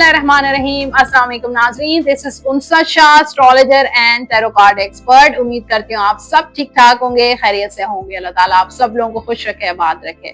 बिस्मिल्लाहिर्रहमानिर्रहीम। अस्सलाम वालेकुम नाज़रीन, this is Unsat Shah, astrologer and tarot card expert. उम्मीद करती हूँ आप सब ठीक ठाक होंगे, खैरियत से होंगे। अल्लाह ताला आप सब लोगों को खुश रखे, आबाद रखे।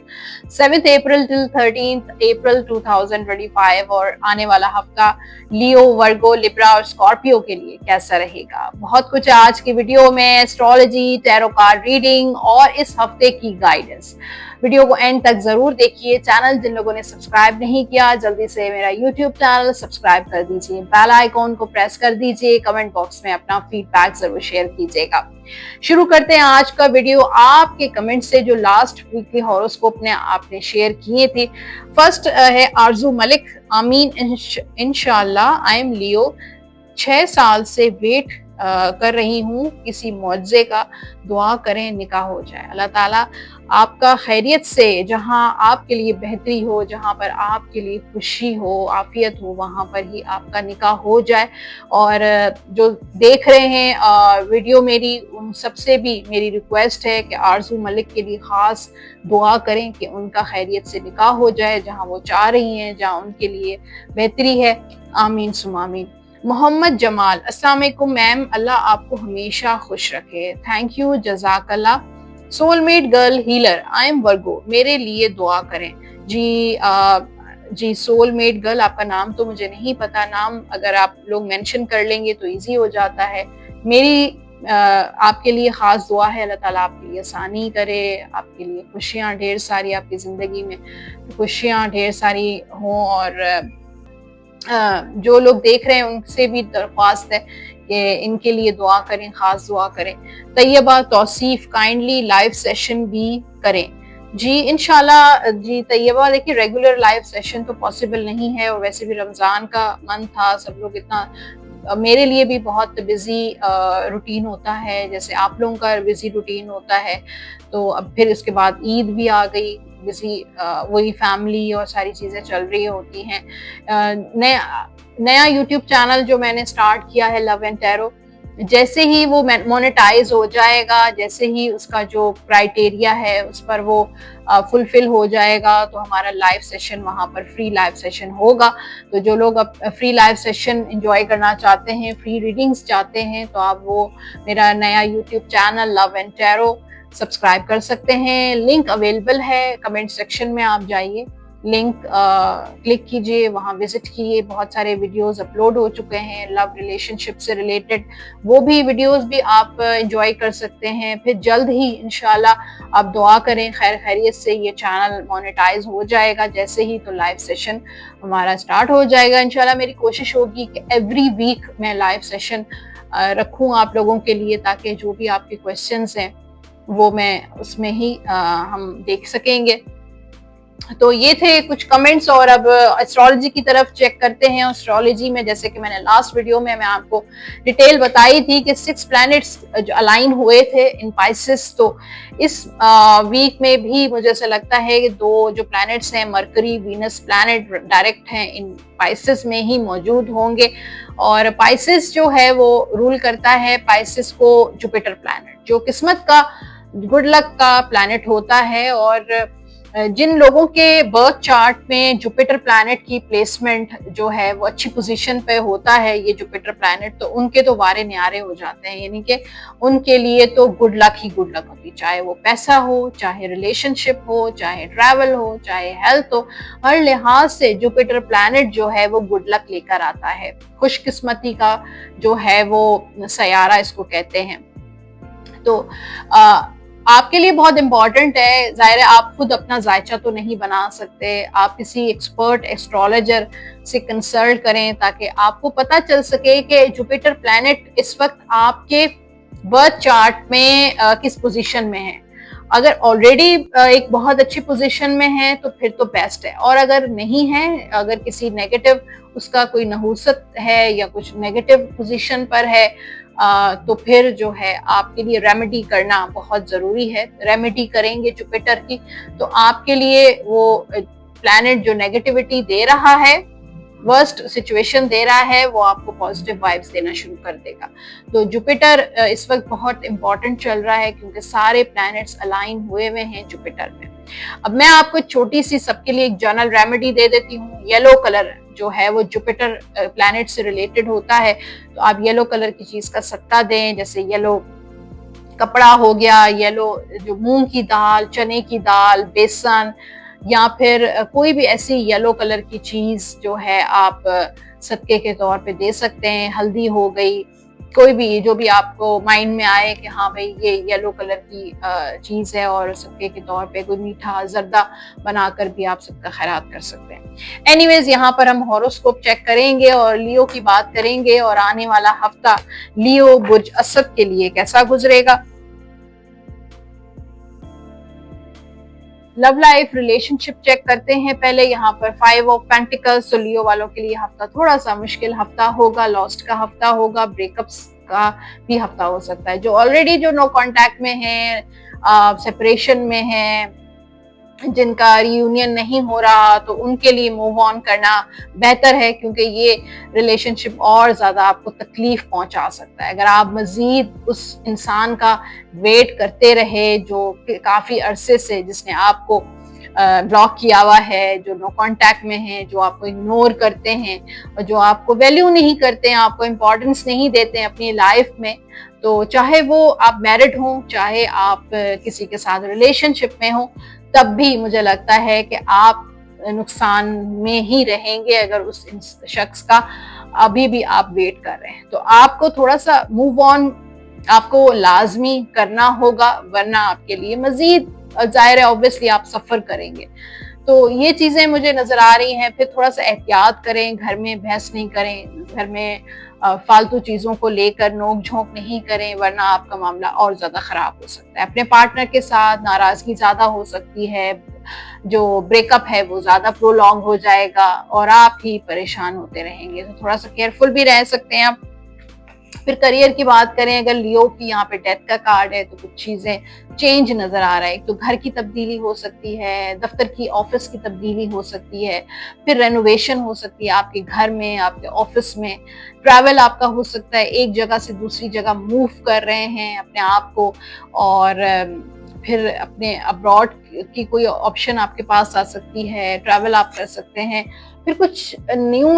7 अप्रैल till 13 अप्रैल 2025 और आने वाला हफ्ता लियो, वर्गो, लिब्रा और स्कॉर्पियो के लिए कैसा रहेगा, बहुत कुछ आज की वीडियो में। एस्ट्रोलॉजी, टैरो कार्ड रीडिंग और इस हफ्ते की गाइडेंस। वीडियो को एंड तक जरूर देखिए। चैनल जिन लोगों ने सब्सक्राइब नहीं किया, जल्दी से मेरा यूट्यूब चैनल सब्सक्राइब कर दीजिए, बेल आइकॉन को प्रेस कर दीजिए, कमेंट बॉक्स में अपना फीडबैक जरूर शेयर कीजिएगा। शुरू करते हैं आज का वीडियो आपके कमेंट से, जो लास्ट वीक के हॉरोस्कोप ने आपने शेयर किए थे। फर्स्ट है आरजू मलिक, आमीन इंशाल्लाह। आई एम लियो, 6 साल से वेट कर रही हूँ किसी मुआवजे का, दुआ करें निकाह हो जाए। अल्लाह ताला आपका खैरियत से, जहाँ आपके लिए बेहतरी हो, जहाँ पर आपके लिए खुशी हो, आफियत हो, वहाँ पर ही आपका निकाह हो जाए। और जो देख रहे हैं वीडियो मेरी, उन सबसे भी मेरी रिक्वेस्ट है कि आरजू मलिक के लिए ख़ास दुआ करें कि उनका खैरियत से निकाह हो जाए, जहाँ वो चाह रही हैं, जहाँ उनके लिए बेहतरी है। आमीन सुम आमीन। मोहम्मद जमाल, अस्सलाम वालेकुम मैम, अल्लाह आपको हमेशा खुश रखे, थैंक यू, जज़ाकल्लाह। Soulmate girl healer, I am Virgo, मेरे लिए दुआ करें। जी सोलमेट गर्ल, आपका नाम तो मुझे नहीं पता, नाम अगर आप लोग मेंशन कर लेंगे तो इजी हो जाता है। मेरी आपके लिए खास दुआ है, अल्लाह ताला आपके लिए आसानी करे, आपके लिए खुशियाँ ढेर सारी, आपकी ज़िंदगी में खुशियाँ ढेर सारी हों। और जो लोग देख रहे हैं उनसे भी दरख्वास्त है कि इनके लिए दुआ करें, खास दुआ करें। Tayyaba Tauseef, kindly live session भी करें। जी इंशाल्लाह। जी तैयबा, देखिए रेगुलर लाइव सेशन तो पॉसिबल नहीं है, और वैसे भी रमज़ान का मंथ था, सब लोग इतना, मेरे लिए भी बहुत बिजी रूटीन होता है, जैसे आप लोगों का बिजी रूटीन होता है। तो अब फिर उसके बाद ईद भी आ गई, बिजी वही फैमिली और सारी चीज़ें चल रही होती हैं। नया यूट्यूब चैनल जो मैंने स्टार्ट किया है, लव एंड टैरो, जैसे ही वो मोनेटाइज हो जाएगा, जैसे ही उसका जो क्राइटेरिया है उस पर वो फुलफिल हो जाएगा, तो हमारा लाइव सेशन वहाँ पर फ्री लाइव सेशन होगा। तो जो लोग अब फ्री लाइव सेशन एंजॉय करना चाहते हैं, फ्री रीडिंग्स चाहते हैं, तो आप वो मेरा नया YouTube channel love and tarot subscribe कर सकते हैं। लिंक अवेलेबल है, कमेंट सेक्शन में आप जाइए, लिंक क्लिक कीजिए, वहाँ विजिट कीजिए। बहुत सारे वीडियोस अपलोड हो चुके हैं लव रिलेशनशिप से रिलेटेड, वो भी वीडियोस भी आप एंजॉय कर सकते हैं। फिर जल्द ही इंशाल्लाह आप दुआ करें, खैर खैरियत से ये चैनल मोनेटाइज हो जाएगा जैसे ही, तो लाइव सेशन हमारा स्टार्ट हो जाएगा इंशाल्लाह। मेरी कोशिश होगी कि एवरी वीक मैं लाइव सेशन रखूँ आप लोगों के लिए, ताकि जो भी आपके क्वेश्चंस हैं वो मैं उसमें ही हम देख सकेंगे। तो ये थे कुछ कमेंट्स, और अब एस्ट्रोलॉजी की तरफ चेक करते हैं। एस्ट्रोलॉजी में, जैसे कि मैंने लास्ट वीडियो में मैं आपको डिटेल बताई थी कि 6 प्लैनेट्स जो अलाइन हुए थे इन पाइसेस, तो इस वीक में भी मुझे ऐसा लगता है कि 2 जो प्लैनेट्स हैं, मरकरी, वीनस प्लैनेट डायरेक्ट हैं इन पाइसेस में ही मौजूद होंगे। और पाइसेस जो है वो रूल करता है, पाइसेस को जुपिटर प्लैनेट, जो किस्मत का, गुड लक का प्लैनेट होता है। और जिन लोगों के बर्थ चार्ट में जुपिटर प्लैनेट की प्लेसमेंट जो है वो अच्छी पोजीशन पे होता है, ये जुपिटर प्लैनेट, तो उनके तो वारे न्यारे हो जाते हैं, यानी कि उनके लिए तो गुड लक ही गुड लक होती, चाहे वो पैसा हो, चाहे रिलेशनशिप हो, चाहे ट्रैवल हो, चाहे हेल्थ हो, हर लिहाज से जुपिटर प्लैनेट जो है वो गुड लक लेकर आता है। खुशकिस्मती का जो है वो सयारा इसको कहते हैं। तो आपके लिए बहुत इंपॉर्टेंट है, जाहिर है आप खुद अपना जायचा तो नहीं बना सकते, आप किसी एक्सपर्ट एस्ट्रोलॉजर से कंसल्ट करें, ताकि आपको पता चल सके कि जुपिटर प्लैनेट इस वक्त आपके बर्थ चार्ट में किस पोजीशन में है। अगर ऑलरेडी एक बहुत अच्छी पोजीशन में है तो फिर तो बेस्ट है, और अगर नहीं है, अगर किसी नेगेटिव उसका कोई नहूसत है या कुछ नेगेटिव पोजीशन पर है, तो फिर जो है आपके लिए रेमेडी करना बहुत जरूरी है। रेमेडी करेंगे जुपिटर की, तो आपके लिए वो प्लैनेट जो नेगेटिविटी दे रहा है, वर्स्ट सिचुएशन दे रहा है, वो आपको पॉजिटिव वाइब्स देना शुरू कर देगा। तो जुपिटर इस वक्त बहुत इंपॉर्टेंट चल रहा है, क्योंकि सारे प्लैनेट्स अलाइन हुए हुए हैं जुपिटर में। अब मैं आपको छोटी सी सबके लिए एक जनरल रेमेडी दे देती हूँ। येलो कलर जो है वो जुपिटर प्लैनेट से रिलेटेड होता है, तो आप येलो कलर की चीज का सदका दें, जैसे येलो कपड़ा हो गया, येलो जो मूंग की दाल, चने की दाल, बेसन, या फिर कोई भी ऐसी येलो कलर की चीज जो है आप सदके के तौर पे दे सकते हैं। हल्दी हो गई, कोई भी जो भी आपको माइंड में आए कि हाँ भाई ये येलो कलर की चीज है और सदके के तौर पे कोई मीठा जर्दा बनाकर भी आप सबका खैरात कर सकते हैं। एनीवेज, यहाँ पर हम हॉरोस्कोप चेक करेंगे और लियो की बात करेंगे और आने वाला हफ्ता लियो बुर्ज असद के लिए कैसा गुजरेगा। लव लाइफ रिलेशनशिप चेक करते हैं पहले। यहाँ पर 5 ऑफ पेंटिकल्स, तो लियो वालों के लिए हफ्ता थोड़ा सा मुश्किल हफ्ता होगा, लॉस्ट का हफ्ता होगा, ब्रेकअप्स का भी हफ्ता हो सकता है। जो ऑलरेडी जो नो कांटेक्ट में है, सेपरेशन में है, जिनका रियूनियन नहीं हो रहा, तो उनके लिए मूव ऑन करना बेहतर है, क्योंकि ये रिलेशनशिप और ज्यादा आपको तकलीफ पहुंचा सकता है अगर आप मजीद उस इंसान का वेट करते रहे जो काफी अरसे से जिसने आपको ब्लॉक किया हुआ है, जो नो कांटेक्ट में है, जो आपको इग्नोर करते हैं और जो आपको वैल्यू नहीं करते हैं, आपको इम्पोर्टेंस नहीं देते हैं अपनी लाइफ में। तो चाहे वो आप मैरिड हो, चाहे आप किसी के साथ रिलेशनशिप में हो, तब भी मुझे लगता है कि आप नुकसान में ही रहेंगे अगर उस शख्स का अभी भी आप वेट कर रहे हैं। तो आपको थोड़ा सा मूव ऑन आपको लाजमी करना होगा, वरना आपके लिए मजीद जाहिर है ऑब्वियसली आप सफर करेंगे। तो ये चीजें मुझे नजर आ रही हैं। फिर थोड़ा सा एहतियात करें, घर में बहस नहीं करें, घर में फालतू चीजों को लेकर नोक झोंक नहीं करें, वरना आपका मामला और ज्यादा खराब हो सकता है। अपने पार्टनर के साथ नाराजगी ज्यादा हो सकती है, जो ब्रेकअप है वो ज्यादा प्रोलॉन्ग हो जाएगा और आप ही परेशान होते रहेंगे। तो थोड़ा सा केयरफुल भी रह सकते हैं आप। फिर करियर की बात करें, अगर लियो की यहाँ पे डेथ का कार्ड है, तो कुछ चीजें चेंज नजर आ रहा है। तो घर की तब्दीली हो सकती है, दफ्तर की ऑफिस की तब्दीली हो सकती है, फिर रेनोवेशन हो सकती है आपके घर में, आपके ऑफिस में। ट्रैवल आपका हो सकता है, एक जगह से दूसरी जगह मूव कर रहे हैं अपने आप को, और फिर अपने अब्रॉड की कोई ऑप्शन आपके पास आ सकती है, ट्रैवल आप कर सकते हैं। फिर कुछ न्यू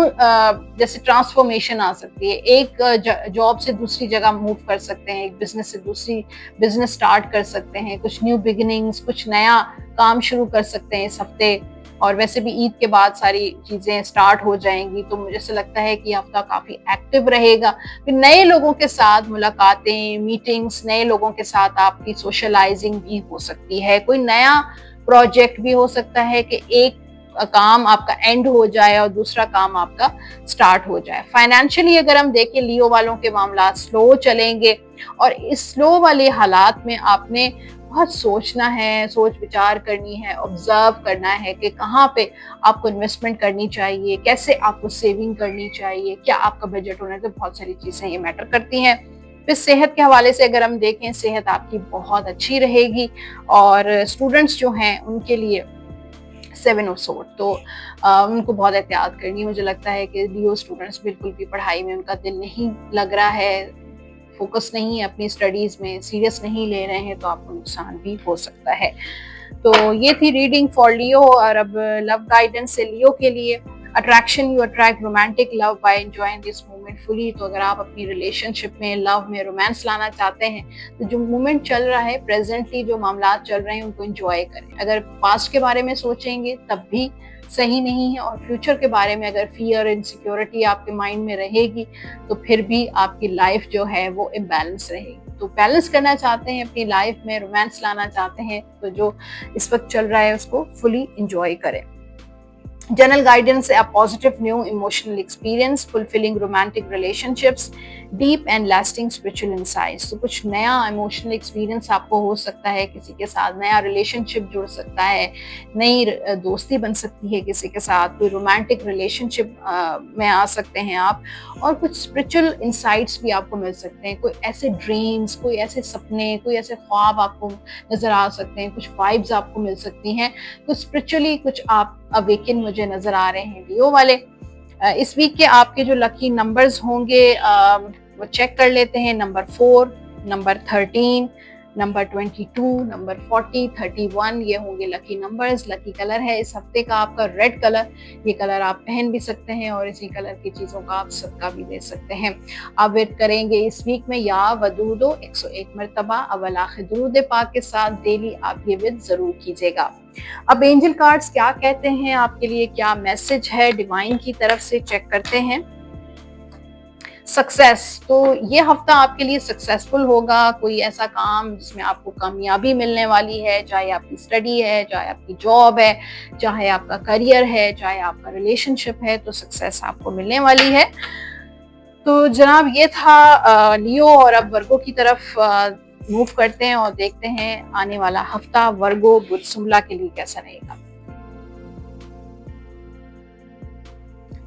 जैसे ट्रांसफॉर्मेशन आ सकती है, एक जॉब से दूसरी जगह मूव कर सकते हैं, एक बिजनेस से दूसरी बिजनेस स्टार्ट कर सकते हैं, कुछ न्यू बिगिनिंग्स, कुछ नया काम शुरू कर सकते हैं इस हफ्ते। और वैसे भी ईद के बाद सारी चीजें स्टार्ट हो जाएंगी, तो मुझे ऐसा लगता है कि हफ्ता काफी एक्टिव रहेगा। फिर नए लोगों के साथ मुलाकातें, मीटिंग्स, नए लोगों के साथ आपकी सोशलाइजिंग भी हो सकती है। कोई नया प्रोजेक्ट भी हो सकता है कि एक काम आपका एंड हो जाए और दूसरा काम आपका स्टार्ट हो जाए। फाइनेंशियली अगर हम देखें, लियो वालों के मामला स्लो चलेंगे, और इस स्लो वाले हालात में आपने बहुत सोचना है, सोच विचार करनी है, ऑब्जर्व करना है कि कहाँ पे आपको इन्वेस्टमेंट करनी चाहिए, कैसे आपको सेविंग करनी चाहिए, क्या आपका बजट होना चाहिए। बहुत सारी चीजें ये मैटर करती हैं। फिर सेहत के हवाले से अगर हम देखें, सेहत आपकी बहुत अच्छी रहेगी, और स्टूडेंट्स जो हैं उनके लिए 7 ऑफ सोर्ड, तो उनको बहुत एहतियात करनी है। मुझे लगता है कि लियो स्टूडेंट्स बिल्कुल भी पढ़ाई में उनका दिल नहीं लग रहा है, फोकस नहीं है अपनी स्टडीज में, सीरियस नहीं ले रहे हैं, तो आपको नुकसान भी हो सकता है। तो ये थी रीडिंग फॉर लियो। और अब लव गाइडेंस से लियो के लिए, attraction, you attract romantic love by enjoying this moment fully. तो अगर आप अपनी रिलेशनशिप में, लव में रोमांस लाना चाहते हैं, तो जो मोमेंट चल रहा है, प्रेजेंटली जो मामला चल रहे हैं, उनको एंजॉय करें। अगर पास्ट के बारे में सोचेंगे तब भी सही नहीं है, और फ्यूचर के बारे में अगर फियर, इनसिक्योरिटी आपके माइंड में रहेगी, तो फिर भी आपकी लाइफ जो है वो इम्बैलेंस रहेगी। तो बैलेंस करना चाहते हैं अपनी लाइफ में, रोमांस लाना चाहते हैं, तो जो इस वक्त चल रहा है उसको फुली एंजॉय करें। General guidance, a positive new emotional experience, fulfilling romantic relationships, deep and lasting spiritual insights। तो कुछ नया इमोशनल एक्सपीरियंस आपको हो सकता है, किसी के साथ नया रिलेशनशिप जुड़ सकता है, नई दोस्ती बन सकती है किसी के साथ, कोई रोमांटिक रिलेशनशिप में आ सकते हैं आप, और कुछ स्पिरिचुअल इंसाइट्स भी आपको मिल सकते हैं। कोई ऐसे ड्रीम्स, कोई ऐसे सपने, कोई ऐसे ख्वाब आपको नजर आ सकते हैं, कुछ वाइब्स आपको मिल सकती हैं, कुछ स्पिरिचुअली कुछ आप अवेकन मुझे नजर आ रहे हैं लियो वाले। इस वीक के आपके जो लकी नंबर्स होंगे वो चेक कर लेते हैं। नंबर 4, नंबर 13, नंबर 22, नंबर 40, 31 ये होंगे लकी नंबर्स। लकी कलर है इस हफ्ते का आपका रेड कलर। ये कलर आप पहन भी सकते हैं और इसी कलर की चीज़ों का आप सदका भी दे सकते हैं। आप वेट करेंगे इस वीक में या वदूदो 101 मरतबा अव्वल आखिर दुरूद पाक के साथ डेली आप ये विद जरूर कीजिएगा। अब एंजल कार्ड्स क्या कहते हैं, आपके लिए क्या मैसेज है डिवाइन की तरफ से, चेक करते हैं। सक्सेस, तो ये हफ्ता आपके लिए सक्सेसफुल होगा। कोई ऐसा काम जिसमें आपको कामयाबी मिलने वाली है, चाहे आपकी स्टडी है, चाहे आपकी जॉब है, चाहे आपका करियर है, चाहे आपका रिलेशनशिप है, तो सक्सेस आपको मिलने वाली है। तो जनाब ये था लियो, और अब वर्गो की तरफ मूव करते हैं और देखते हैं आने वाला हफ्ता वर्गो बुध सुमला के लिए कैसा रहेगा।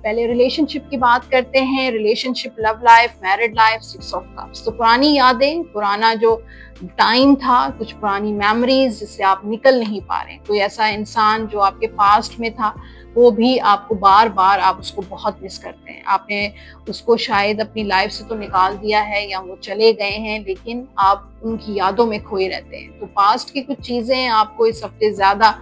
पहले रिलेशनशिप की बात करते हैं। Relationship, love life, married life, 6 of cups. तो पुरानी यादें, पुराना जो टाइम था, कुछ पुरानी मेमोरीज जिससे आप निकल नहीं पा रहे, कोई ऐसा इंसान जो आपके पास्ट में था वो भी आपको बार बार आप उसको बहुत मिस करते हैं। आपने उसको शायद अपनी लाइफ से तो निकाल दिया है या वो चले गए हैं, लेकिन आप उनकी यादों में खोए रहते हैं। तो पास्ट की कुछ चीजें आपको इस हफ्ते ज्यादा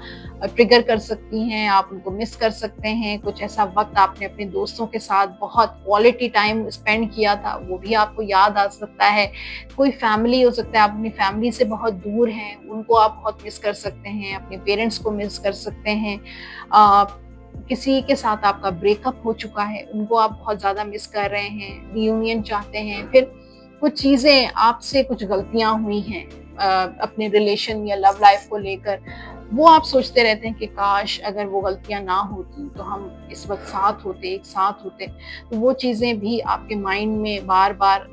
ट्रिगर कर सकती हैं, आप उनको मिस कर सकते हैं। कुछ ऐसा वक्त आपने अपने दोस्तों के साथ बहुत क्वालिटी टाइम स्पेंड किया था, वो भी आपको याद आ सकता है। कोई फैमिली हो सकता है, आप अपनी फैमिली से बहुत दूर हैं, उनको आप बहुत मिस कर सकते हैं। अपने पेरेंट्स को मिस कर सकते हैं। किसी के साथ आपका ब्रेकअप हो चुका है, उनको आप बहुत ज्यादा मिस कर रहे हैं, रियूनियन चाहते हैं। फिर कुछ चीजें आपसे, कुछ गलतियां हुई हैं अपने रिलेशन या लव लाइफ को लेकर, वो आप सोचते रहते हैं कि काश अगर वो गलतियां ना होती तो हम इस वक्त साथ होते, एक साथ होते। तो वो चीजें भी आपके माइंड में बार बार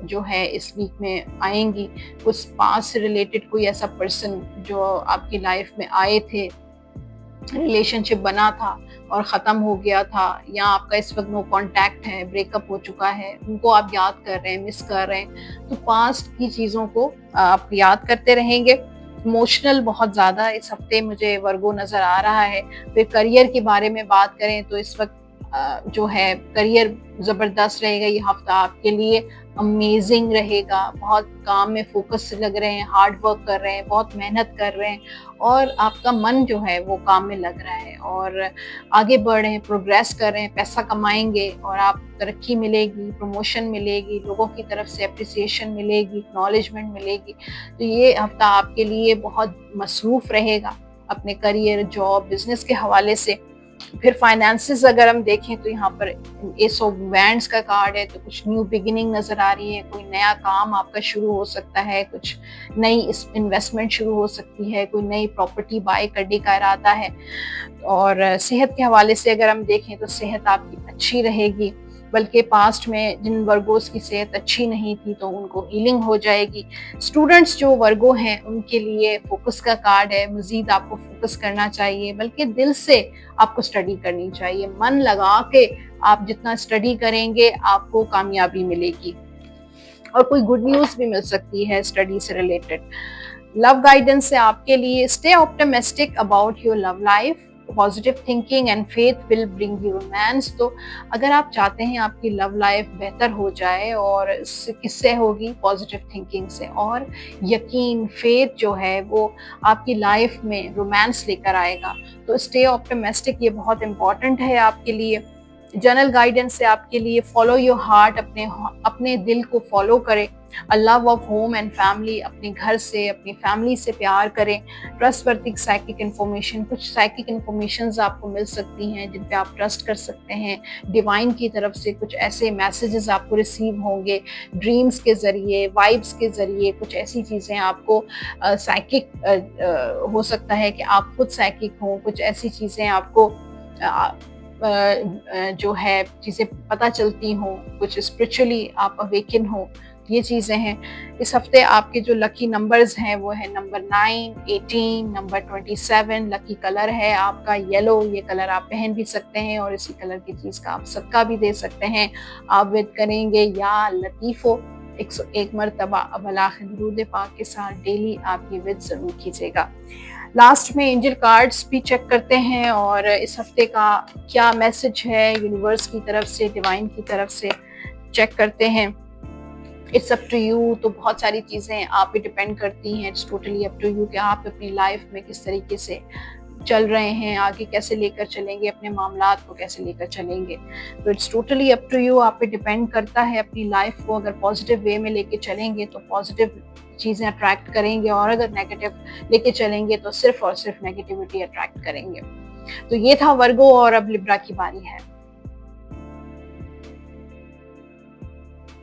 जो है इस वीक में आएंगी। उस पास से रिलेटेड कोई ऐसा पर्सन जो आपकी लाइफ में आए थे, रिलेशनशिप बना था और ख़त्म हो गया था, या आपका इस वक्त नो कांटेक्ट है, ब्रेकअप हो चुका है, उनको आप याद कर रहे हैं, मिस कर रहे हैं। तो पास्ट की चीज़ों को आप याद करते रहेंगे। इमोशनल बहुत ज़्यादा इस हफ्ते मुझे वर्गो नज़र आ रहा है। फिर करियर के बारे में बात करें तो इस वक्त जो है करियर ज़बरदस्त रहेगा। ये हफ्ता आपके लिए अमेजिंग रहेगा। बहुत काम में फोकस लग रहे हैं, हार्ड वर्क कर रहे हैं, बहुत मेहनत कर रहे हैं और आपका मन जो है वो काम में लग रहा है और आगे बढ़ रहे हैं, प्रोग्रेस कर रहे हैं, पैसा कमाएंगे और आप तरक्की मिलेगी, प्रमोशन मिलेगी, लोगों की तरफ से अप्रिसिएशन मिलेगी, एक्नॉलेजमेंट मिलेगी। तो ये हफ्ता आपके लिए बहुत मसरूफ रहेगा अपने करियर, जॉब, बिजनेस के हवाले से। फिर फाइनेंसेस अगर हम देखें तो यहाँ पर एस ऑफ वैंड्स का कार्ड है, तो कुछ न्यू बिगिनिंग नजर आ रही है। कोई नया काम आपका शुरू हो सकता है, कुछ नई इन्वेस्टमेंट शुरू हो सकती है, कोई नई प्रॉपर्टी बाय करने का इरादा है। और सेहत के हवाले से अगर हम देखें तो सेहत आपकी अच्छी रहेगी, बल्कि पास्ट में जिन वर्गोस की सेहत अच्छी नहीं थी तो उनको हीलिंग हो जाएगी। स्टूडेंट्स जो वर्गो हैं उनके लिए फोकस का कार्ड है। मजीद आपको फोकस करना चाहिए, बल्कि दिल से आपको स्टडी करनी चाहिए। मन लगा के आप जितना स्टडी करेंगे आपको कामयाबी मिलेगी और कोई गुड न्यूज़ भी मिल सकती है स्टडी से रिलेटेड। लव गाइडेंस से आपके लिए stay optimistic about your love life, positive thinking and faith will bring you romance. तो अगर आप चाहते हैं आपकी लव लाइफ बेहतर हो जाए, और किससे होगी? पॉजिटिव थिंकिंग से, और यकीन, फेथ जो है वो आपकी लाइफ में रोमांस लेकर आएगा। तो स्टे ऑप्टिमिस्टिक, ये बहुत इंपॉर्टेंट है आपके लिए। जनरल गाइडेंस से आपके लिए फॉलो योर हार्ट, अपने दिल को फॉलो करें। A love of home and family, अपने घर से, अपनी फैमिली से प्यार करें। ट्रस्टवर्दी साइकिक इन्फॉर्मेशन, कुछ साइकिक इन्फॉर्मेशंस आपको मिल सकती हैं जिन पे आप ट्रस्ट कर सकते हैं। डिवाइन की तरफ से कुछ ऐसे मैसेजेस आपको रिसीव होंगे, ड्रीम्स के जरिए, वाइब्स के जरिए, कुछ ऐसी चीज़ें आपको साइकिक हो सकता है कि आप खुद साइकिक हों, कुछ ऐसी चीज़ें आपको जो है चीज़ें पता चलती हों, कुछ स्पिरिचुअली आप अवेकन हो, ये चीज़ें हैं। इस हफ्ते आपके जो लकी नंबर्स हैं वो है नंबर 9, 18, नंबर 27। लकी कलर है आपका येलो, ये कलर आप पहन भी सकते हैं और इसी कलर की चीज़ का आप सदका भी दे सकते हैं। आप विद करेंगे या लतीफ़ो 101 मरतबा अव्वल आखिर दुरूद पाक के साथ डेली आप ये विद ज़रूर कीजिएगा। लास्ट में एंजल कार्ड्स भी चेक करते हैं और इस हफ्ते का क्या मैसेज है यूनिवर्स की तरफ से, डिवाइन की तरफ से, चेक करते हैं। It's up to you. तो बहुत सारी चीज़ें आप पे डिपेंड करती हैं, it's totally up to you कि आप अपनी लाइफ में किस तरीके से चल रहे हैं, आगे कैसे लेकर चलेंगे, अपने मामलात को कैसे लेकर चलेंगे। तो it's totally up to you, आप पे डिपेंड करता है। अपनी लाइफ को अगर पॉजिटिव वे में लेके चलेंगे तो पॉजिटिव चीज़ें अट्रैक्ट करेंगे, और अगर नेगेटिव लेके चलेंगे तो सिर्फ और सिर्फ नेगेटिविटी अट्रैक्ट करेंगे। तो ये था वर्गो, और अब लिब्रा की बारी है।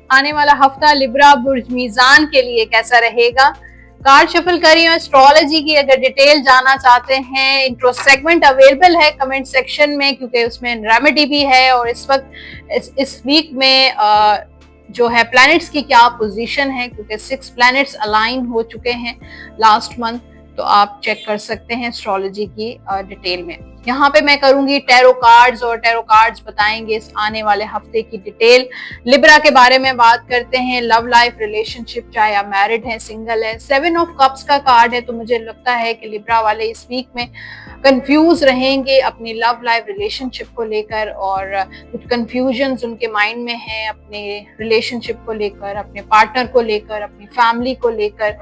आने वाला हफ्ता लिब्रा बुर्ज मीजान के लिए कैसा रहेगा? कार्ड शफल करी हूं एस्ट्रोलॉजी की। अगर डिटेल जानना चाहते हैं, इंट्रो सेगमेंट अवेलेबल है कमेंट सेक्शन में, क्योंकि उसमें रेमेडी भी है। और इस वक्त इस वीक में जो है प्लैनेट्स की क्या पोजीशन है, क्योंकि 6 प्लैनेट्स अलाइन हो चुके हैं लास्ट मंथ, तो आप चेक कर सकते हैं एस्ट्रोलॉजी की डिटेल में। यहाँ पे मैं करूंगी टैरो कार्ड्स, और टैरो कार्ड्स बताएंगे इस आने वाले हफ्ते की डिटेल। लिब्रा के बारे में बात करते हैं, लव लाइफ, रिलेशनशिप, चाहे आप मैरिड हैं, सिंगल है। 7 ऑफ कप्स का कार्ड है, तो मुझे लगता है कि लिब्रा वाले इस वीक में कंफ्यूज रहेंगे अपनी लव लाइफ, रिलेशनशिप को लेकर, और कुछ कंफ्यूजन्स उनके माइंड में है अपने रिलेशनशिप को लेकर, अपने पार्टनर को लेकर, अपनी फैमिली को लेकर।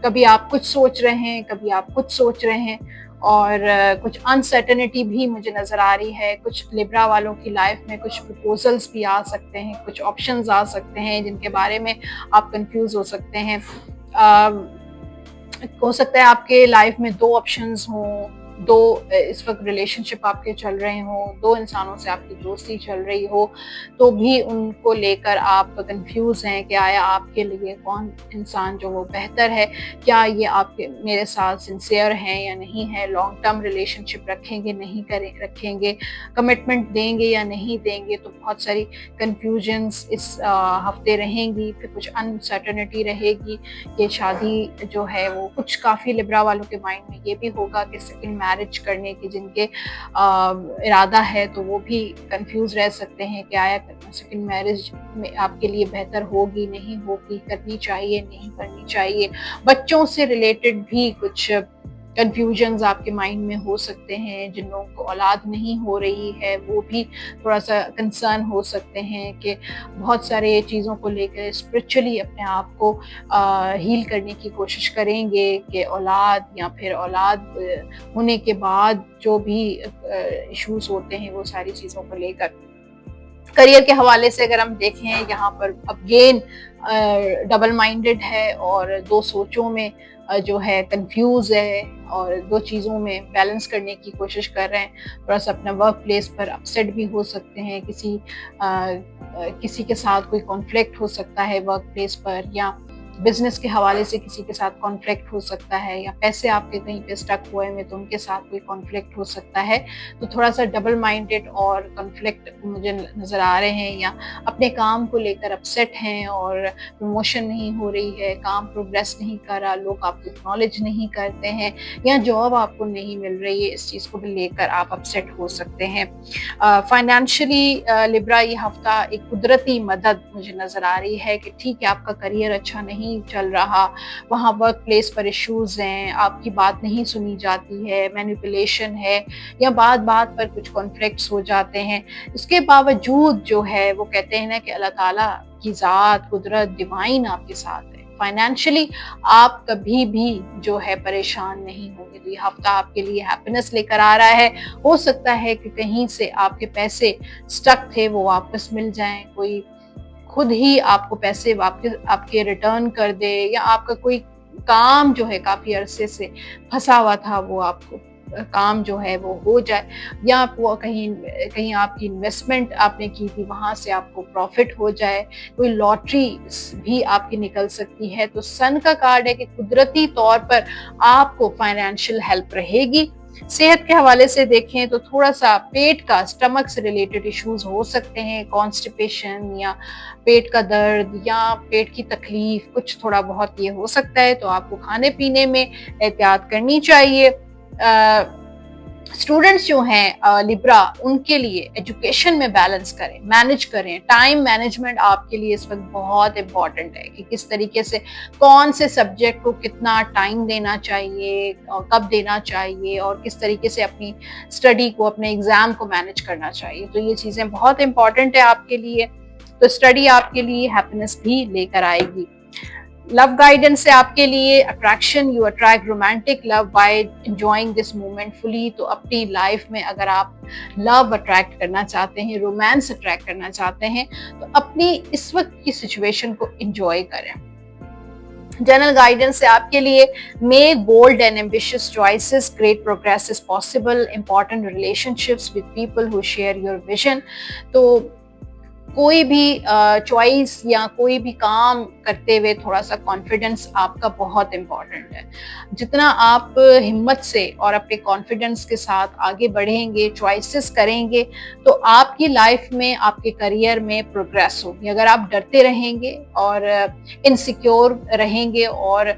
कभी आप कुछ सोच रहे हैं, कभी आप कुछ सोच रहे हैं, और कुछ अनसर्टेनिटी भी मुझे नजर आ रही है। कुछ लिब्रा वालों की लाइफ में कुछ प्रपोजल्स भी आ सकते हैं, कुछ ऑप्शंस आ सकते हैं जिनके बारे में आप कंफ्यूज हो सकते हैं। हो सकता है आपके लाइफ में 2 ऑप्शंस हों, 2 इस वक्त रिलेशनशिप आपके चल रहे हों, 2 इंसानों से आपकी दोस्ती चल रही हो, तो भी उनको लेकर आप कंफ्यूज हैं कि आया आपके लिए कौन इंसान जो वो बेहतर है, क्या ये आपके मेरे साथ सिंसियर हैं या नहीं है, लॉन्ग टर्म रिलेशनशिप रखेंगे नहीं करें रखेंगे, कमिटमेंट देंगे या नहीं देंगे। तो बहुत सारी कन्फ्यूजन्स इस हफ्ते रहेंगी। फिर कुछ अनसर्टेनिटी रहेगी कि शादी जो है वो कुछ काफ़ी लिब्रा वालों के माइंड में ये भी होगा कि सेकंड मैरिज करने की जिनके इरादा है, तो वो भी कंफ्यूज रह सकते हैं कि आया सेकंड मैरिज में आपके लिए बेहतर होगी नहीं होगी, करनी चाहिए नहीं करनी चाहिए। बच्चों से रिलेटेड भी कुछ कंफ्यूजन्स आपके माइंड में हो सकते हैं। जिन लोगों को औलाद नहीं हो रही है वो भी थोड़ा सा कंसर्न हो सकते हैं कि बहुत सारे चीज़ों को लेकर स्पिरिचुअली अपने आप को हील करने की कोशिश करेंगे कि औलाद या फिर औलाद होने के बाद जो भी इश्यूज होते हैं वो सारी चीज़ों को लेकर। करियर के हवाले से अगर हम देखें, यहाँ पर अगेन डबल माइंडेड है और 2 सोचों में जो है कंफ्यूज है, और 2 चीज़ों में बैलेंस करने की कोशिश कर रहे हैं। थोड़ा सा अपना वर्क प्लेस पर अपसेट भी हो सकते हैं, किसी के साथ कोई कॉन्फ्लिक्ट हो सकता है वर्क प्लेस पर, या बिजनेस के हवाले से किसी के साथ कॉन्फ्लिक्ट हो सकता है, या पैसे आपके कहीं पे स्टक हुए हैं तो उनके साथ कोई कॉन्फ्लिक्ट हो सकता है। तो थोड़ा सा डबल माइंडेड और कॉन्फ्लिक्ट मुझे नज़र आ रहे हैं, या अपने काम को लेकर अपसेट हैं और प्रमोशन नहीं हो रही है, काम प्रोग्रेस नहीं कर रहा, लोग आपको एक्नॉलेज नहीं करते हैं, या जॉब आपको नहीं मिल रही है, इस चीज़ को भी लेकर आप अपसेट हो सकते हैं। फाइनेंशियली लिब्रा ये हफ्ता एक कुदरती मदद मुझे नज़र आ रही है कि ठीक है आपका करियर अच्छा नहीं चल रहा, वहाँ वर्क प्लेस पर इश्यूज हैं, आपकी बात नहीं सुनी जाती है, मैनिपुलेशन है, या बात बात पर कुछ कॉन्फ्लिक्ट्स हो जाते हैं। इसके बावजूद जो है वो कहते हैं ना कि अल्लाह ताला की ज़ात, कुदरत, डिवाइन आपके साथ है। फाइनेंशियली आप कभी भी जो है परेशान नहीं होंगे। तो ये हफ्ता आपके लिए हैप्पीनेस लेकर आ रहा है। हो सकता है कि कहीं से आपके पैसे स्टक थे वो वापस मिल जाएं, कोई खुद ही आपको पैसे आपके रिटर्न कर दे, या आपका कोई काम जो है काफी अरसे से फंसा हुआ था वो आपको काम जो है वो हो जाए, या आपको कहीं आपकी इन्वेस्टमेंट आपने की थी वहां से आपको प्रॉफिट हो जाए, कोई लॉटरी भी आपकी निकल सकती है। तो सन का कार्ड है कि कुदरती तौर पर आपको फाइनेंशियल हेल्प रहेगी। सेहत के हवाले से देखें तो थोड़ा सा पेट का, स्टमक से रिलेटेड इश्यूज हो सकते हैं, कॉन्स्टिपेशन या पेट का दर्द या पेट की तकलीफ, कुछ थोड़ा बहुत ये हो सकता है। तो आपको खाने पीने में एहतियात करनी चाहिए। स्टूडेंट्स जो हैं लिब्रा, उनके लिए एजुकेशन में बैलेंस करें, मैनेज करें। टाइम मैनेजमेंट आपके लिए इस वक्त बहुत इंपॉर्टेंट है कि किस तरीके से कौन से सब्जेक्ट को कितना टाइम देना चाहिए, कब देना चाहिए, और किस तरीके से अपनी स्टडी को, अपने एग्जाम को मैनेज करना चाहिए। तो ये चीज़ें बहुत इंपॉर्टेंट है आपके लिए। तो स्टडी आपके लिए हैप्पीनेस भी लेकर आएगी। लव गाइडेंस से आपके लिए attraction, you attract romantic love by enjoying this moment fully. तो अपनी लाइफ में अगर आप लव अट्रैक्ट करना चाहते हैं, रोमांस अट्रैक्ट करना चाहते हैं, तो अपनी इस वक्त की सिचुएशन को एंजॉय करें। जनरल गाइडेंस से आपके लिए make bold and ambitious choices, great progress is possible, important relationships with people who share your vision. तो कोई भी चॉइस या कोई भी काम करते हुए थोड़ा सा कॉन्फिडेंस आपका बहुत इम्पोर्टेंट है। जितना आप हिम्मत से और अपने कॉन्फिडेंस के साथ आगे बढ़ेंगे, चॉइसेस करेंगे, तो आपकी लाइफ में, आपके करियर में प्रोग्रेस होगी। अगर आप डरते रहेंगे और इनसिक्योर रहेंगे और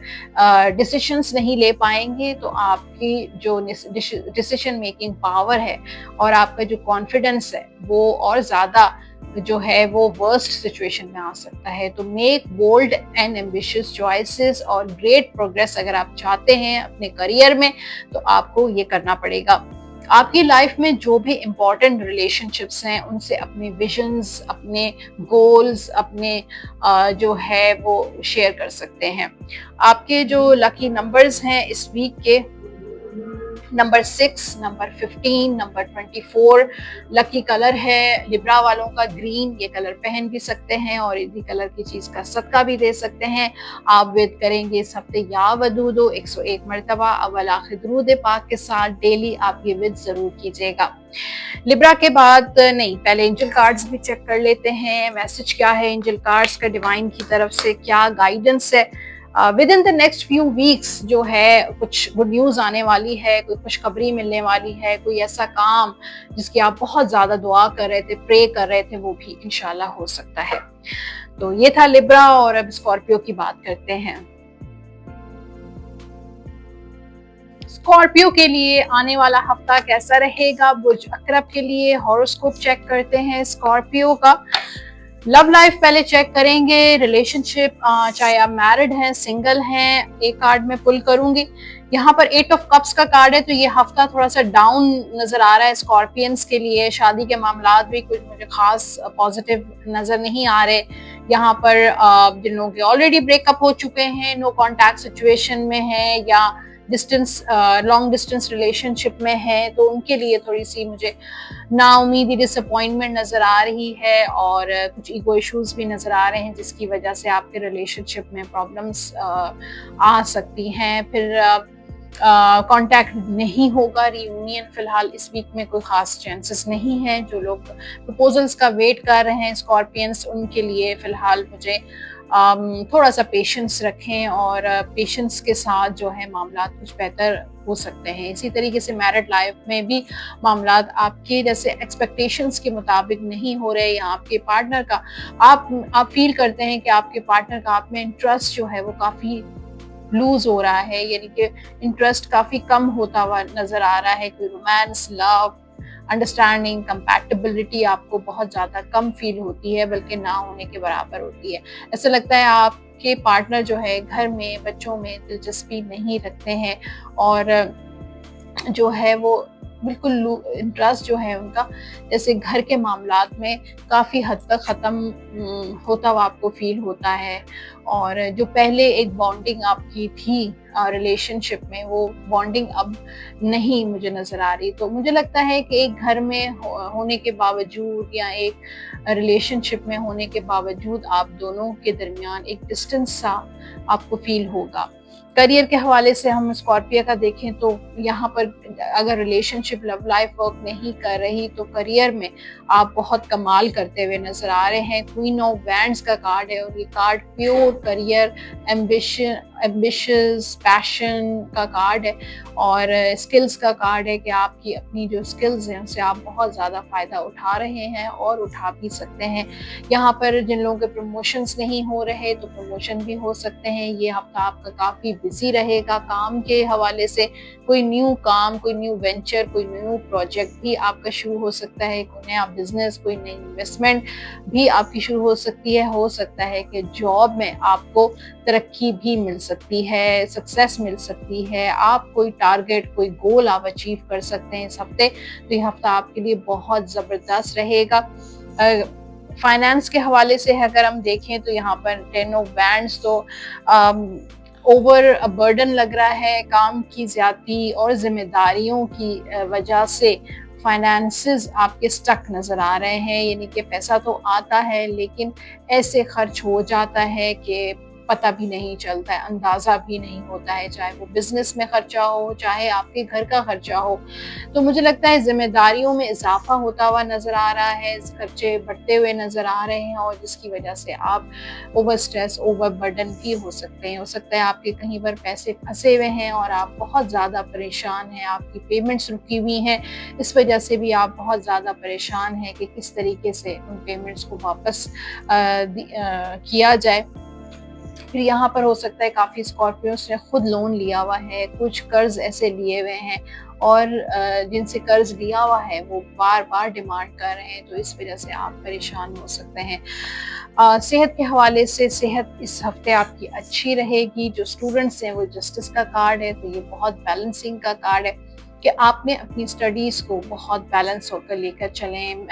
डिसीशंस नहीं ले पाएंगे, तो आपकी जो डिसीजन मेकिंग पावर है और आपका जो कॉन्फिडेंस है वो और ज़्यादा जो है वो वर्स्ट सिचुएशन में आ सकता है। तो make bold and ambitious choices और ग्रेट प्रोग्रेस अगर आप चाहते हैं अपने करियर में, तो आपको ये करना पड़ेगा। आपकी लाइफ में जो भी इम्पोर्टेंट रिलेशनशिप्स हैं उनसे अपने विजन्स, अपने गोल्स, अपने जो है वो शेयर कर सकते हैं। आपके जो लकी नंबर्स हैं इस वीक के, number 6, number 15, number 24। Lucky colour है लिब्रा वालों का ग्रीन, ये कलर पहन भी सकते हैं और इसी कलर की चीज का सदका भी दे सकते हैं। आप विद करेंगे इस हफ्ते या वदूदो 101 मरतबा अव्वल आखिर दुरूद पाक के साथ डेली आप ये विद जरूर कीजिएगा। लिब्रा के बाद नहीं, पहले एंजल कार्ड्स भी चेक कर लेते हैं। मैसेज क्या है एंजल कार्ड्स का, डिवाइन की तरफ से क्या गाइडेंस है। With in the next few weeks जो है कुछ गुड न्यूज़ आने वाली है, कोई खुशखबरी मिलने वाली है, कोई ऐसा काम जिसकी आप बहुत ज़्यादा दुआ कर रहे थे, प्रे कर रहे थे, वो भी इंशाल्लाह हो सकता है। तो ये था लिब्रा। और अब स्कॉर्पियो की बात करते हैं। स्कॉर्पियो के लिए आने वाला हफ्ता कैसा रहेगा? बुर्ज अकरब के लिए हॉरोस्कोप चेक करते हैं स्कॉर्पियो का। लव लाइफ पहले चेक करेंगे, रिलेशनशिप, चाहे आप मैरिड हैं, सिंगल हैं। एक कार्ड में पुल करूंगी, यहाँ पर 8 ऑफ कप्स का कार्ड है, तो ये हफ्ता थोड़ा सा डाउन नजर आ रहा है स्कॉर्पियंस के लिए। शादी के मामलात भी कुछ मुझे खास पॉजिटिव नजर नहीं आ रहे। यहाँ पर जिन लोगों के ऑलरेडी ब्रेकअप हो चुके हैं, नो कॉन्टैक्ट सिचुएशन में है या डिस्टेंस, लॉन्ग डिस्टेंस रिलेशनशिप में है, तो उनके लिए थोड़ी सी मुझे नाउमीदी, डिसअपॉइंटमेंट नजर आ रही है और कुछ ईगो इश्यूज भी नजर आ रहे हैं, जिसकी वजह से आपके रिलेशनशिप में प्रॉब्लम्स आ सकती हैं। फिर कांटेक्ट नहीं होगा, रियूनियन फिलहाल इस वीक में कोई खास चांसेस नहीं है। जो लोग प्रपोजल्स का वेट कर रहे हैं स्कॉर्पियंस, उनके लिए फिलहाल मुझे थोड़ा सा पेशेंस रखें और पेशेंस के साथ जो है मामला कुछ बेहतर हो सकते हैं। इसी तरीके से मैरिड लाइफ में भी मामला आपके जैसे एक्सपेक्टेशंस के मुताबिक नहीं हो रहे, या आपके पार्टनर का आप फील करते हैं कि आपके पार्टनर का आप में इंटरेस्ट जो है वो काफ़ी लूज हो रहा है, यानी कि इंटरेस्ट काफ़ी कम होता हुआ नज़र आ रहा है। कोई रोमांस, लव, अंडरस्टैंडिंग, कंपैटिबिलिटी आपको बहुत ज़्यादा कम फील होती है, बल्कि ना होने के बराबर होती है। ऐसा लगता है आपके पार्टनर जो है घर में, बच्चों में दिलचस्पी नहीं रखते हैं और जो है वो बिल्कुल इंटरेस्ट जो है उनका जैसे घर के मामलात में काफ़ी हद तक ख़त्म होता हुआ आपको फील होता है। और जो पहले एक बॉन्डिंग आपकी थी रिलेशनशिप में, वो बॉन्डिंग अब नहीं मुझे नज़र आ रही। तो मुझे लगता है कि एक घर में होने के बावजूद या एक रिलेशनशिप में होने के बावजूद आप दोनों के दरमियान एक डिस्टेंस सा आपको फील होगा। करियर के हवाले से हम स्कॉर्पियो का देखें तो यहाँ पर अगर रिलेशनशिप, लव लाइफ वर्क नहीं कर रही, तो करियर में आप बहुत कमाल करते हुए नजर आ रहे हैं। क्वीन ऑफ वैंड्स का कार्ड है और ये card pure career, ambition, ambitious, passion का कार्ड है और स्किल्स का कार्ड है कि आपकी अपनी जो स्किल्स हैं उनसे आप बहुत ज़्यादा फ़ायदा उठा रहे हैं और उठा भी सकते हैं। यहाँ पर जिन लोगों के प्रमोशंस नहीं हो रहे तो प्रमोशन भी हो सकते हैं। ये हफ्ता आपका काफ़ी बिजी रहेगा काम के हवाले से। कोई न्यू काम, कोई न्यू वेंचर, कोई न्यू प्रोजेक्ट भी आपका शुरू हो सकता है। कोई नया बिजनेस, कोई नई इन्वेस्टमेंट भी आपकी शुरू हो सकती है। हो सकता है कि जॉब में आपको तरक्की भी मिल सकती है, सक्सेस मिल सकती है। आप कोई टारगेट, कोई गोल आप अचीव कर सकते हैं इस हफ्ते। तो ये हफ्ता आपके लिए बहुत ज़बरदस्त रहेगा। फाइनेंस के हवाले से अगर हम देखें तो यहाँ पर 10 ऑफ बैंड्स, तो ओवर बर्डन लग रहा है, काम की ज्यादती और जिम्मेदारियों की वजह से फाइनेंसेस आपके स्टक नज़र आ रहे हैं। यानी कि पैसा तो आता है लेकिन ऐसे खर्च हो जाता है कि पता भी नहीं चलता है, अंदाज़ा भी नहीं होता है, चाहे वो बिजनेस में खर्चा हो, चाहे आपके घर का खर्चा हो। तो मुझे लगता है जिम्मेदारियों में इजाफा होता हुआ नज़र आ रहा है, खर्चे बढ़ते हुए नज़र आ रहे हैं, और जिसकी वजह से आप ओवर स्ट्रेस, ओवर बर्डन भी हो सकते हैं। हो सकता है आपके कहीं पर पैसे फंसे हुए हैं और आप बहुत ज़्यादा परेशान हैं, आपकी पेमेंट्स रुकी हुई हैं, इस वजह से भी आप बहुत ज़्यादा परेशान हैं कि किस तरीके से उन पेमेंट्स को वापस किया जाए। फिर यहाँ पर हो सकता है काफ़ी स्कॉर्पियोस ने खुद लोन लिया हुआ है, कुछ कर्ज ऐसे लिए हुए हैं और जिनसे कर्ज लिया हुआ है वो बार बार डिमांड कर रहे हैं, तो इस वजह से आप परेशान हो सकते हैं। सेहत के हवाले से सेहत इस हफ्ते आपकी अच्छी रहेगी। जो स्टूडेंट्स हैं वो जस्टिस का कार्ड है, तो ये बहुत बैलेंसिंग का कार्ड है कि आपने अपनी स्टडीज़ को बहुत बैलेंस होकर लेकर चलें,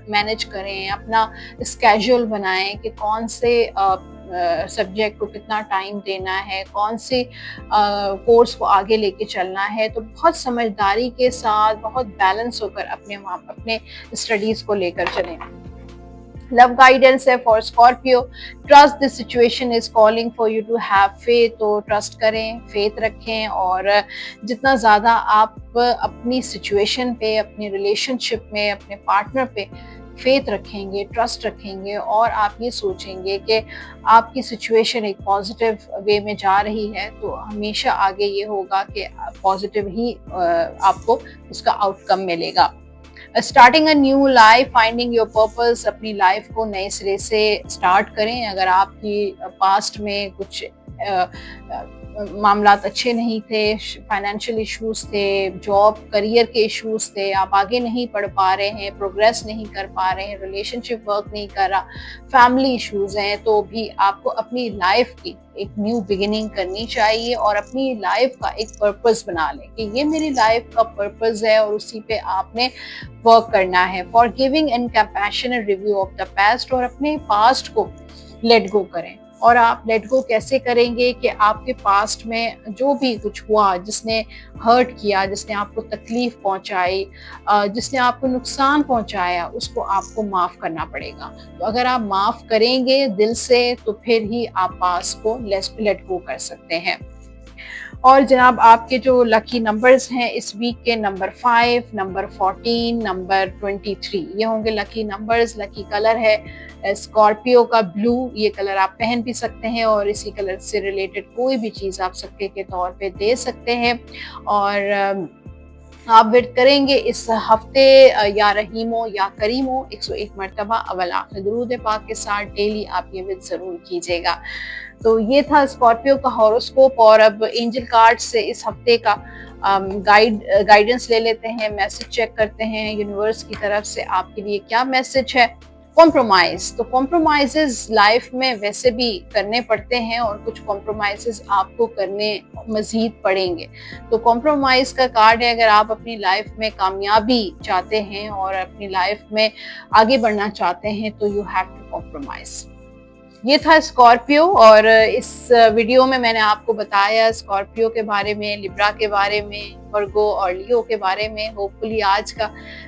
मैनेज करें, अपना स्केड्यूल बनाएं कि कौन से सब्जेक्ट को कितना टाइम देना है, कौन से कोर्स को आगे लेके चलना है। तो बहुत समझदारी के साथ, बहुत बैलेंस होकर अपने स्टडीज़ को लेकर चलें। लव गाइडेंस है for Scorpio, trust this situation is calling for you to have faith. तो ट्रस्ट करें, फेथ रखें, और जितना ज़्यादा आप अपनी सिचुएशन पे, अपनी रिलेशनशिप में, अपने पार्टनर पे फेथ रखेंगे, ट्रस्ट रखेंगे, और आप ये सोचेंगे कि आपकी सिचुएशन एक पॉजिटिव वे में जा रही है, तो हमेशा आगे ये होगा कि पॉजिटिव ही आपको उसका आउटकम मिलेगा। Starting a new life, finding your purpose, अपनी लाइफ को नए सिरे से स्टार्ट करें। अगर आपकी पास्ट में कुछ मामलात अच्छे नहीं थे, फाइनेंशियल इश्यूज थे, जॉब करियर के इश्यूज थे, आप आगे नहीं पढ़ पा रहे हैं, प्रोग्रेस नहीं कर पा रहे हैं, रिलेशनशिप वर्क नहीं कर रहा, फैमिली इश्यूज हैं, तो भी आपको अपनी लाइफ की एक न्यू बिगिनिंग करनी चाहिए और अपनी लाइफ का एक पर्पस बना लें कि ये मेरी लाइफ का पर्पस है, और उसी पे आपने वर्क करना है। For giving and compassionate review of the past, और अपने पास्ट को लेट गो करें। और आप लेट गो कैसे करेंगे कि आपके पास्ट में जो भी कुछ हुआ, जिसने हर्ट किया, जिसने आपको तकलीफ पहुंचाई, जिसने आपको नुकसान पहुंचाया, उसको आपको माफ़ करना पड़ेगा। तो अगर आप माफ़ करेंगे दिल से, तो फिर ही आप पास्ट को लेट गो कर सकते हैं। और जनाब, आपके जो लकी नंबर्स हैं इस वीक के, नंबर 5, नंबर 14, नंबर 23, ये होंगे लकी नंबर्स। लकी कलर है स्कॉर्पियो का ब्लू, ये कलर आप पहन भी सकते हैं और इसी कलर से रिलेटेड कोई भी चीज़ आप सिक्के के तौर पे दे सकते हैं। और आप विर्द करेंगे इस हफ्ते या रहीमो या करीमो 101 मरतबा अवल आखिर दुरूद पाक के साथ डेली आप ये विर्द ज़रूर कीजिएगा। तो ये था स्कॉर्पियो का हॉरोस्कोप। और अब एंजल कार्ड से इस हफ्ते का गाइडेंस ले लेते हैं, मैसेज चेक करते हैं यूनिवर्स की तरफ से आपके लिए क्या मैसेज है। कॉम्प्रोमाइज, तो कॉम्प्रोमाइजेज लाइफ में वैसे भी करने पड़ते हैं और कुछ कॉम्प्रोमाइजेज आपको करने मजीद पड़ेंगे। तो कॉम्प्रोमाइज का कार्ड है, अगर आप अपनी लाइफ में कामयाबी चाहते हैं और अपनी लाइफ में आगे बढ़ना चाहते हैं, तो यू हैव टू कॉम्प्रोमाइज। ये था स्कॉर्पियो, और इस वीडियो में मैंने आपको बताया स्कॉर्पियो के बारे में, लिब्रा के बारे में, वर्गो और लियो के बारे में। होपफुली आज का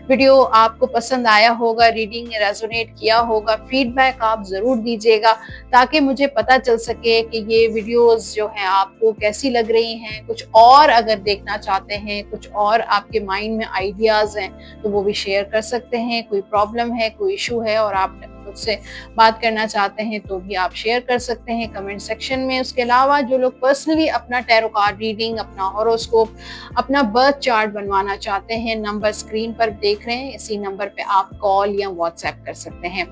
वीडियो आपको पसंद आया होगा, रीडिंग रेजोनेट किया होगा। फीडबैक आप ज़रूर दीजिएगा ताकि मुझे पता चल सके कि ये वीडियोस जो हैं आपको कैसी लग रही हैं। कुछ और अगर देखना चाहते हैं, कुछ और आपके माइंड में आइडियाज़ हैं, तो वो भी शेयर कर सकते हैं। कोई प्रॉब्लम है, कोई इशू है और आप मुझसे बात करना चाहते हैं, तो भी आप शेयर कर सकते हैं कमेंट सेक्शन में। उसके अलावा जो लोग पर्सनली अपना टैरो कार्ड रीडिंग, अपना हॉरोस्कोप, अपना बर्थ चार्ट बनवाना चाहते हैं, नंबर स्क्रीन पर देख रहे हैं, इसी नंबर पे आप कॉल या व्हाट्सएप कर सकते हैं।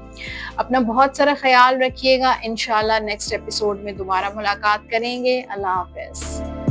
अपना बहुत सारा ख्याल रखिएगा। इंशाल्लाह नेक्स्ट एपिसोड में दोबारा मुलाकात करेंगे। अल्लाह हाफ़िज़।